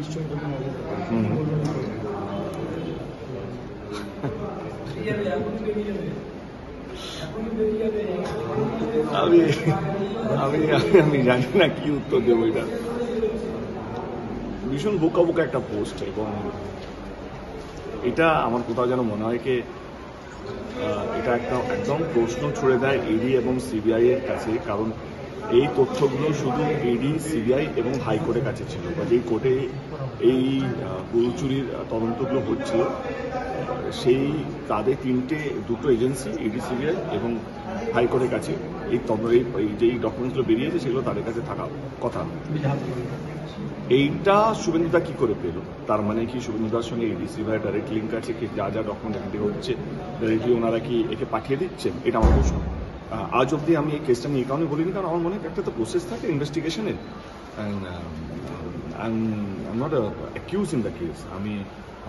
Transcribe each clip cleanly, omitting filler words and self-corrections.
নিশ্চয়ই আমি আমি আমি জানি না কি উত্তর দেবো। এটা ভীষণ বোকা বোকা একটা পোস্ট, এবং এটা আমার কোথাও যেন মনে হয় কি এটা একটা একদম প্রশ্ন ছুড়ে দেয় ইডি এবং সিবিআই এর কাছে। কারণ এই তথ্যগুলো শুধু ইডি, সিবিআই এবং হাইকোর্টের কাছে ছিল, বা যেই কোর্টে এই গরু চুরির তদন্তগুলো হচ্ছিল সেই তাদের দুটো এজেন্সি ইডি, সিবিআই এবং হাইকোর্টের কাছে এই যেই ডকুমেন্টসগুলো বেরিয়েছে সেগুলো তাদের কাছে থাকা কথা। এইটা শুভেন্দুদা কি করে পেল? তার মানে কি শুভেন্দুদার সঙ্গে ইডি, সিবিআই ডাইরেক্ট লিঙ্ক আছে? কি যা যা ডকুমেন্ট এখান থেকে হচ্ছে ডাইরেক্টলি ওনারা কি একে পাঠিয়ে দিচ্ছেন? এটা আমার প্রশ্ন। আজ অব্দি আমি এই কেসটা নিয়ে এই কারণে বলিনি, কারণ আমার মনে হয় একটা তো প্রসেস থাকে ইনভেস্টিগেশনের। I am not accuse in the case.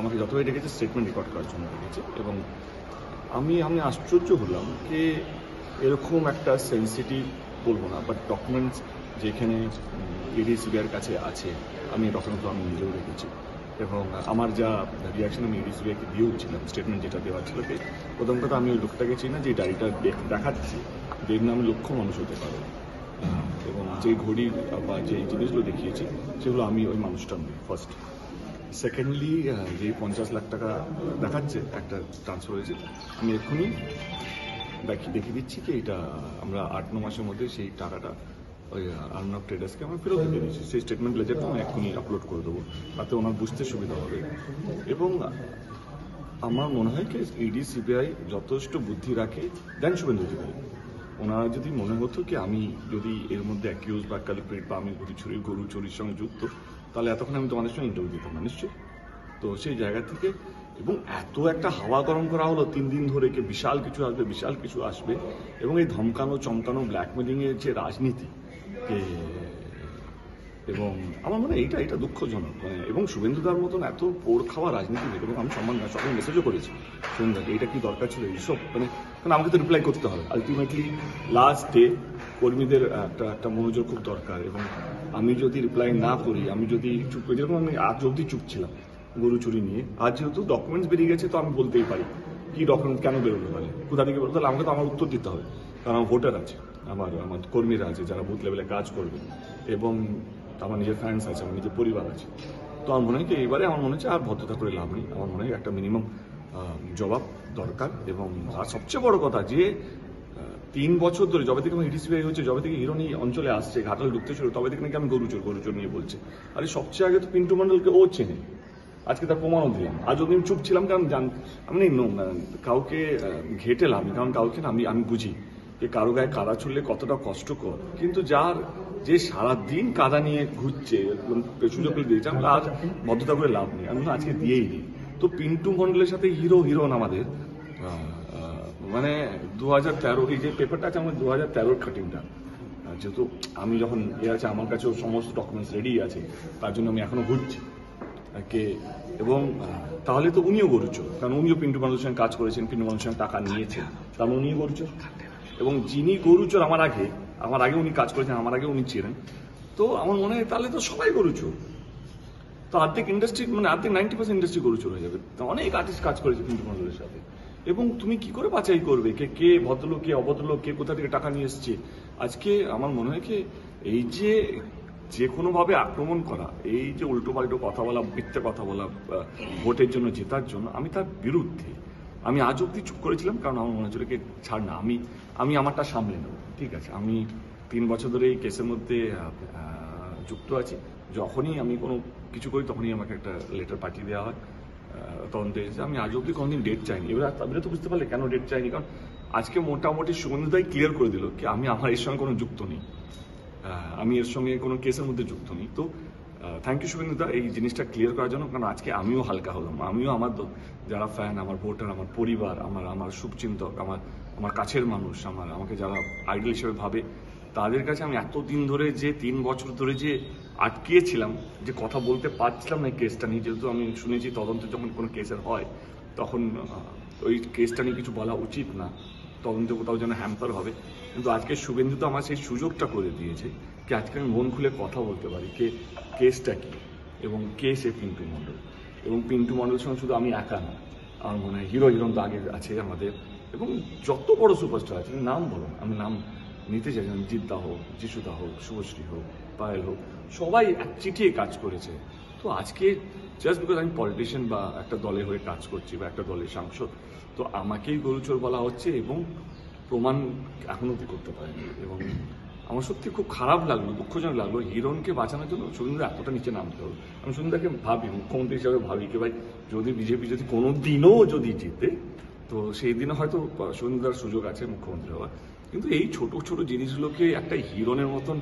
আমাকে যতই ডেকেছে স্টেটমেন্ট রেকর্ড করার জন্য ডেকেছে, এবং আমি আশ্চর্য হলাম যে এরকম একটা সেন্সিটিভ বলবো না, বাট ডকুমেন্টস যেখানে ইডি, সিবিআইয়ের কাছে আছে, আমি ডকুমেন্ট আমি নিজেও রেখেছি, এবং আমার যা রিয়াকশন আমি ইডি, সিবিআইকে দিয়েওছিলাম স্টেটমেন্ট যেটা দেওয়ার ছিল। প্রথম কথা, আমি ওই লোকটাকে চিনি না যে ডায়েরিটা দেখাচ্ছি, যে নামে লক্ষ্য মানুষ হতে পারে, এবং যে ঘড়ি বা যে জিনিসগুলো দেখিয়েছি সেগুলো আমি ওই মানুষটা নই, ফার্স্ট। সেকেন্ডলি, যে 50 লাখ টাকা দেখাচ্ছে একটা ট্রান্সফার হয়েছে, আমি এক্ষুনি দেখিয়ে দিচ্ছি কি এটা আমরা 8-9 মাসের মধ্যে সেই টাকাটা ওই আর্নব ট্রেডার্সকে আমরা ফেরত দিয়ে দিচ্ছি। সেই স্টেটমেন্ট লেজারটা আমি এক্ষুনি আপলোড করে দেবো, তাতে ওনার বুঝতে সুবিধা হবে। এবং আমার মনে হয় কি ইডি, সিবিআই যথেষ্ট বুদ্ধি রাখে দেন শুভেন্দু অধিকারী। ওনারা যদি মনে হতো কি আমি যদি এর মধ্যে অ্যাকিউজ বা কালপ্রিট বা আমি গরু চুরির সঙ্গে যুক্ত, তাহলে এতক্ষণ আমি তোমাদের সঙ্গে ইন্টারভিউ দিতাম না নিশ্চয়ই। তো সেই জায়গা থেকে, এবং এত একটা হাওয়া গরম করা হলো 3 দিন ধরে, কি বিশাল কিছু আসবে, এবং এই ধমকানো, চমকানো, ব্ল্যাকমেলিং এর যে রাজনীতি, এবং আমার মনে হয় এটা দুঃখজনক। এবং শুভেন্দুদার মতন এত পোড় খাওয়া রাজনীতি, এবং আমি সম্মান সবাই মেসেজও করেছি শুভেন্দুদাকে, এটা কি দরকার ছিল এইসব? কারণ আমাকে তো রিপ্লাই করতে হবে আলটিমেটলি। লাস্ট ডে কর্মীদের একটা মনোযোগ খুব দরকার, এবং আমি যদি রিপ্লাই না করি, আমি যদি চুপ করি, যেরকম আমি আজ অবধি চুপ ছিলাম গরু চুরি নিয়ে, আজ যেহেতু ডকুমেন্টস বেরিয়ে গেছে তো আমি বলতেই পারি কি ডকুমেন্ট কেন বেরোতে পারে, কোথা থেকে বেরোতে, তাহলে আমাকে তো আমার উত্তর দিতে হবে। কারণ আমার ভোটার আছে, আমার কর্মীরা আছে যারা বুথ লেভেলে কাজ করবে, এবং আমার নিজের ফ্যান্স আছে, আমার নিজের পরিবার আছে। তো আমার মনে হয় কি এইবারে আমার মনে হচ্ছে আর ভদ্রতা করে লাভ নেই। আমার মনে হয় একটা মিনিমাম জবাব দরকার। এবং আর সবচেয়ে বড় কথা যে 3 বছর ধরে যবে থেকে আমার ইডিসিবিআই হচ্ছে, যবে থেকে হিরোনি অঞ্চলে আসছে, ঘাটাল ঢুকতে শুরু, তবে থেকে নাকি আমি গরুচোর নিয়ে বলছে। আরে সবচেয়ে আগে তো পিন্টু মন্ডলকে ও চেনে, আজকে তার প্রমাণও দিলাম। আজ অব্দি আমি চুপ ছিলাম, কারণ আমি কাউকে ঘেটে লাভ নেই, কারণ কাউকে না আমি বুঝি যে কারো গায়ে কাদা ছুড়লে কতটা কষ্টকর, কিন্তু যে সারাদিন কাদা নিয়ে ঘুরছে, সুযোগ দিয়েছে, আমরা আজ ভদ্রতা করে লাভ নেই, আমি আজকে দিয়েই দিই। তো পিন্টু মন্ডলের সাথে হিরোন আমাদের মানে 2013 এই যে পেপারটা আছে আমার 2013 কাটিংটা, যেহেতু আমি যখন আছে আমার কাছেও সমস্ত ডকুমেন্টস রেডি আছে, তার জন্য আমি এখনো ঘুরছি এবং তাহলে তো উনিও গরুচোর, কারণ উনিও পিন্টু মন্ডলের সঙ্গে কাজ করেছেন, পিন্টু মন্ডলের সঙ্গে টাকা নিয়েছেন, তার মানে উনিও গরুচোর। এবং যিনি গরুচোর আমার আগে উনি কাজ করেছেন, আমার আগে উনি ছিলেন, তো আমার মনে হয় তাহলে তো সবাই গরুচোর। তো অর্ধেক ইন্ডাস্ট্রি, মানে অর্ধেক 90% ইন্ডাস্ট্রি গরুচোর হয়ে যাবে। অনেক আর্টিস্ট কাজ করেছে পিন্টু মন্ডলের সাথে, এবং তুমি কি করে বাছাই করবে কে ভদ্রলোক, কে অভদ্রলোক, কে কোথা থেকে টাকা নিয়ে এসছে? আজকে আমার মনে হয় কি এই যে কোনোভাবে আক্রমণ করা, এই যে উল্টো পাল্টো কথা বলা, মিথ্যে কথা বলা ভোটের জন্য, জেতার জন্য, আমি তার বিরুদ্ধে। আমি আজ অব্দি চুপ করেছিলাম, কারণ আমার মনে হচ্ছিল কি ছাড় না, আমি আমারটা সামলে নেব, ঠিক আছে। আমি 3 বছর ধরে এই কেসের মধ্যে যুক্ত আছি। যখনই আমি কোনো কিছু করি তখনই আমাকে একটা লেটার পাঠিয়ে দেওয়া হয় তদন্তে এসেছে। আমি আজ অব্দি কোনোদিন ডেট চাইনি। এবার তো বুঝতে পারলে কেন ডেট চাইনি, কারণ আজকে মোটামুটি শুভেন্দুদাই ক্লিয়ার করে দিল কি আমার এর সঙ্গে কোনো যুক্ত নেই, আমি এর সঙ্গে কোনো কেসের মধ্যে যুক্ত নেই। তো থ্যাংক ইউ শুভেন্দুদা এই জিনিসটা ক্লিয়ার করার জন্য, কারণ আজকে আমিও হালকা হলাম। আমিও আমার যারা ফ্যান, আমার ভোটার, আমার পরিবার, আমার শুভচিন্তক, আমার কাছের মানুষ, আমাকে যারা আইডল হিসেবে ভাবে, তাদের কাছে আমি এতদিন ধরে যে 3 বছর ধরে যে আটকিয়েছিলাম, যে কথা বলতে পারছিলাম না এই কেসটা নিয়ে, যেহেতু আমি শুনেছি তদন্তে যখন কোনো কেসের হয় তখন ওই কেসটা নিয়ে কিছু বলা উচিত না, তদন্তে কোথাও যেন হ্যাম্পার হবে। কিন্তু আজকে শুভেন্দু তো আমার সেই সুযোগটা করে দিয়েছে কি আজকে আমি মন খুলে কথা বলতে পারি কেসটা কি। এবং কে সে পিন্টু মণ্ডল, এবং পিন্টু মণ্ডলের সঙ্গে শুধু আমি একা না, আমার মনে হয় হিরো হিরোন তো আগে আছে আমাদের, এবং যত বড় সুপারস্টার আছে নাম বলো, আমি নাম নিতে চাই, জিদ্দা হোক, যিশুদা হোক, শুভশ্রী হোক, পায়েল হোক, সবাই এক চিঠিয়ে কাজ করেছে। তো আজকে জাস্ট বিকজ আমি পলিটিশিয়ান বা একটা দলে হয়ে কাজ করছি বা একটা দলের সাংসদ, তো আমাকেই গরুচোর বলা হচ্ছে এবং প্রমাণ এখনো অব্দি করতে পারেনি। এবং আমার সত্যি খুব খারাপ লাগলো, দুঃখজনক লাগলো, হিরণকে বাঁচানোর জন্য শুভেন্দু এতটা নিচে নামতে হলো। আমি শুভেন্দুকে ভাবি, মুখ্যমন্ত্রী হিসাবে ভাবি কি ভাই যদি বিজেপি যদি কোনো দিনও যদি জিতে, তো সেই দিনে হয়তো শুভেন্দুদার সুযোগ আছে মুখ্যমন্ত্রী হওয়ার। কিন্তু এই ছোট ছোট জিনিসগুলোকে একটা হিরণের মতন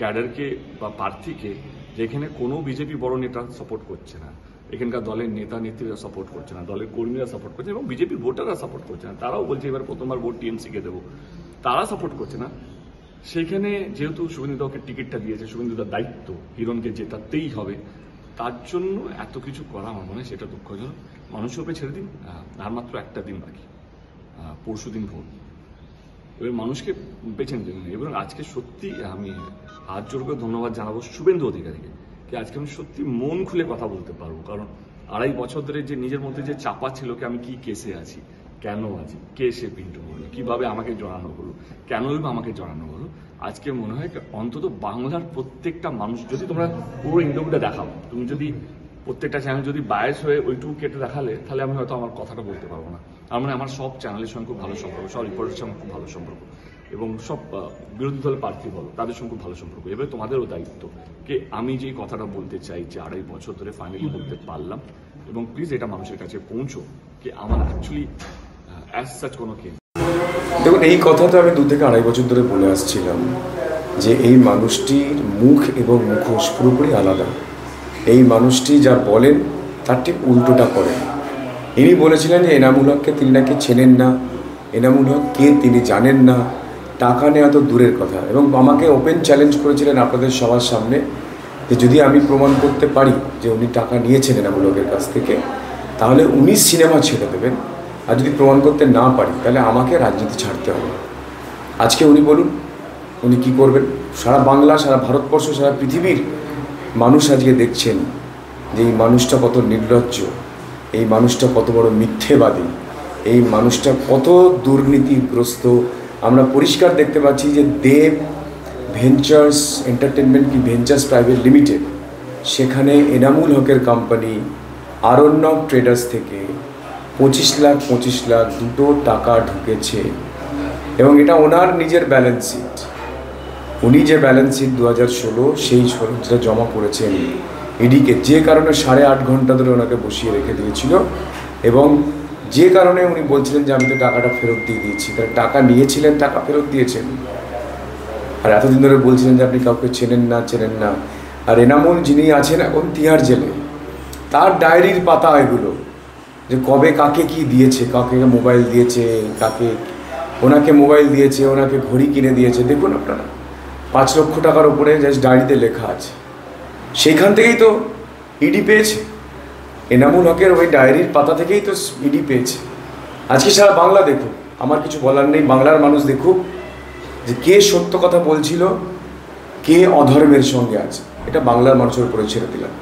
ক্যাডারকে বা প্রার্থীকে, যেখানে কোনো বিজেপি বড় নেতা সাপোর্ট করছে না, এখানকার দলের নেতা নেত্রীরা সাপোর্ট করছে না, দলের কর্মীরা সাপোর্ট করছে এবং বিজেপি ভোটাররা সাপোর্ট করছে না, তারাও বলছে এবার প্রথমবার ভোট টিএমসিকে দেবো, তারা সাপোর্ট করছে না। সেইখানে যেহেতু শুভেন্দুদাকে টিকিটটা দিয়েছে, শুভেন্দুদার দায়িত্ব হিরণকে জেতাতেই হবে, তার জন্য এত কিছু করা আমার মনে হয় সেটা দুঃখজনক। মানুষের উপরে ছেড়ে দিন, আর মাত্র একটা দিন বাকি, পরশু দিন ভোট, এবার মানুষকে বেছে নিতে দিন। এবং আজকে সত্যি আমি হাত জোর করে ধন্যবাদ জানাবো শুভেন্দু অধিকারীকে, কি আজকে আমি সত্যি মন খুলে কথা বলতে পারবো, কারণ 2.5 বছর ধরে যে নিজের মধ্যে যে চাপা ছিল কি আমি কি কেসে আছি, কেন আছি, কে সে পিন্টু মণ্ডল, কিভাবে আমাকে জড়ানো হলো, কেনই বা আমাকে জড়ানো হলো, আজকে মনে হয় অন্তত বাংলার প্রত্যেকটা মানুষ, যদি তোমরা পুরো ইন্টারভিউটা দেখাও, তুমি যদি প্রত্যেকটা চ্যানেল যদি বায়াস হয়ে ওইটুকু কেটে দেখালে, তাহলে আমি হয়তো আমার কথাটা বলতে পারবো না। তার মানে আমার সব চ্যানেলের সঙ্গে খুব ভালো সম্পর্ক, সব রিপোর্টের সঙ্গে খুব ভালো সম্পর্ক, এবং সব বিরোধী দলের প্রার্থী বলো তাদের সঙ্গে খুব ভালো সম্পর্ক। এবার তোমাদেরও দায়িত্ব যে আমি যেই কথাটা বলতে চাই যে 2.5 বছর ধরে ফাইনালি বলতে পারলাম, এবং প্লিজ এটা মানুষের কাছে পৌঁছো কি আমার অ্যাকচুয়ালি অ্যাজ সাচ কোনো কেস। দেখুন, এই কথাটা আমি 2 থেকে 2.5 বছর ধরে বলে আসছিলাম যে এই মানুষটির মুখ এবং মুখোশ পুরোপুরি আলাদা। এই মানুষটি যা বলেন তার ঠিক উল্টোটা করেন। ইনি বলেছিলেন যে এনামুল হককে তিনি নাকি চেনেন না, এনামুল হক কে তিনি জানেন না, টাকা নেওয়া তো দূরের কথা, এবং আমাকে ওপেন চ্যালেঞ্জ করেছিলেন আপনাদের সবার সামনে যে যদি আমি প্রমাণ করতে পারি যে উনি টাকা নিয়েছেন এনামুল হকের কাছ থেকে, তাহলে উনি সিনেমা ছেড়ে দেবেন, আর যদি প্রমাণ করতে না পারি তাহলে আমাকে রাজনীতি ছাড়তে হবে। আজকে উনি বলুন উনি কি করবেন? সারা বাংলা, সারা ভারতবর্ষ, সারা পৃথিবীর মানুষ আজকে দেখছেন যে এই মানুষটা কত নির্লজ্জ, এই মানুষটা কত বড় মিথ্যেবাদী, এই মানুষটা কত দুর্নীতিগ্রস্ত। আমরা পরিষ্কার দেখতে পাচ্ছি যে দেব ভেঞ্চার্স এন্টারটেনমেন্ট কি ভেঞ্চার্স প্রাইভেট লিমিটেড, সেখানে এনামুল হকের কোম্পানি আরণ্যক ট্রেডার্স থেকে 25 লাখ দুটো টাকা ঢুকেছে, এবং এটা ওনার নিজের ব্যালেন্স শিট। উনি যে ব্যালেন্স শিট 2016 সেই যেটা জমা করেছেন ইডিকে, যে কারণে 8.5 ঘন্টা ধরে ওনাকে বসিয়ে রেখে দিয়েছিল, এবং যে কারণে উনি বলছিলেন যে আমি তো টাকাটা ফেরত দিয়ে দিয়েছি। তারা টাকা নিয়েছিলেন, টাকা ফেরত দিয়েছেন, আর এতদিন ধরে বলছিলেন যে আপনি কাউকে চেনেন না। আর এনামুল যিনি আছেন এখন তিহার জেলে, তার ডায়েরির পাতা এগুলো, যে কবে কাকে কি দিয়েছে, কাকে মোবাইল দিয়েছে, কাকে ওনাকে মোবাইল দিয়েছে, ওনাকে ঘড়ি কিনে দিয়েছে। দেখুন আপনারা 5 লক্ষ টাকার উপরে জাস্ট ডায়েরিতে লেখা আছে। সেইখান থেকেই তো ইডি পেয়েছে, এনামুল হকের ওই ডায়েরির পাতা থেকেই তো ইডি পেয়েছে। আজকে সারা বাংলা দেখুক, আমার কিছু বলার নেই, বাংলার মানুষ দেখুক যে কে সত্য কথা বলছিল, কে অধর্মের সঙ্গে আছে। এটা বাংলার মানুষের উপরে ছেড়ে দিলাম।